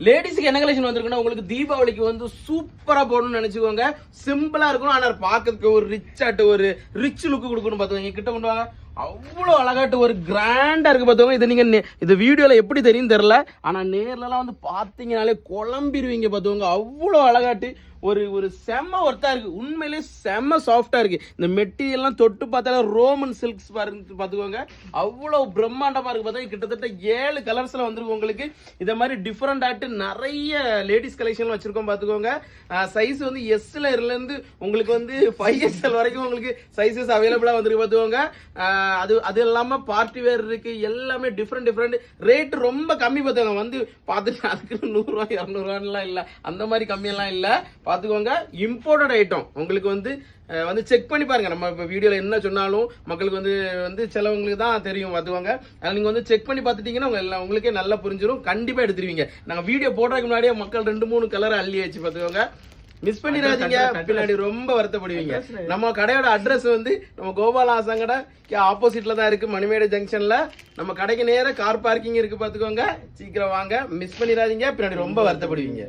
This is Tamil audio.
லேடிஸ்க்கு என்ன கலெக்ஷன் வந்திருக்குன்னா உங்களுக்கு தீபாவளிக்கு வந்து சூப்பரா போடணும்னு நினைச்சுக்கோங்க. சிம்பிளா இருக்கணும், ஆனா பாக்கிறதுக்கு ஒரு ரிச்சாட்டு ஒரு ரிச் லுக் கொடுக்கணும். பாத்துக்கோங்க, கிட்ட கொண்டு வாங்க. அவ்வளோ அழகாட்டு ஒரு கிராண்டா இருக்கு பாத்துக்கோங்க. இதை நீங்க இந்த வீடியோல எப்படி தெரியும் தெரியல, ஆனா நேர்லலாம் வந்து பாத்தீங்கன்னாலே குழம்பிடுவீங்க பாத்துக்கோங்க. அவ்வளோ அழகாட்டு ஒரு செம்ம ஒர்த்தா இருக்கு. உண்மையிலே செம்ம சாஃப்டா இருக்கு. இந்த மெட்டீரியல்லாம் தொட்டு பார்த்தாலே ரோமன் சில்க்ஸ் பாத்துக்கோங்க. அவ்வளவு பிரம்மாண்டமா இருக்கு பாத்தீங்க. கிட்டத்தட்ட 7 கலர்ஸ்ல வந்துருக்கு உங்களுக்கு. இத மாதிரி டிஃபரெண்ட் ஆட்டு நிறைய லேடிஸ் கலெக்ஷன் வச்சிருக்கோம் பாத்துக்கோங்க. சைஸ் வந்து எஸ்ல இருந்து உங்களுக்கு வந்து 5XL வரைக்கும் உங்களுக்கு சைஸஸ் அவைலபிளா வந்துருக்கு பாத்துக்கோங்க. அது இல்லாம பார்ட்டி வேர் இருக்கு. எல்லாமே டிஃபரெண்ட் ரேட் ரொம்ப கம்மி பாத்துக்கோங்க. வந்து பார்த்துட்டு அதுக்கு 100 ரூபாய் 200 ரூபாய்லாம் இல்ல, அந்த மாதிரி கம்மியெல்லாம் இல்ல பாத்துக்கோங்க. இம்போர்ட்டட் ஐட்டம் உங்களுக்கு வந்து செக் பண்ணி பாருங்க. நம்ம இப்ப வீடியோல என்ன சொன்னாலும் மக்களுக்கு வந்து சிலவங்களுக்கு தான் தெரியும் பாத்துக்கோங்க. அதை நீங்க வந்து செக் பண்ணி பாத்துட்டீங்கன்னா உங்களுக்கே நல்லா புரிஞ்சிடும். கண்டிப்பா எடுத்துருவீங்க. நாங்க வீடியோ போடுறதுக்கு முன்னாடியே மக்கள் 2-3 கலர் அள்ளி வச்சு பாத்துக்கோங்க. மிஸ் பண்ணிடாதீங்க, பின்னாடி ரொம்ப வருத்தப்படுவீங்க. நம்ம கடையோட அட்ரஸ் வந்து நம்ம கோபால ஆசாங்கடை ஆப்போசிட்ல தான் இருக்கு, மணிமேடு ஜங்ஷன்ல. நம்ம கடைக்கு நேர கார் பார்க்கிங் இருக்கு பாத்துக்கோங்க. சீக்கிரம் வாங்க, மிஸ் பண்ணிடாதீங்க, பின்னாடி ரொம்ப வருத்தப்படுவீங்க.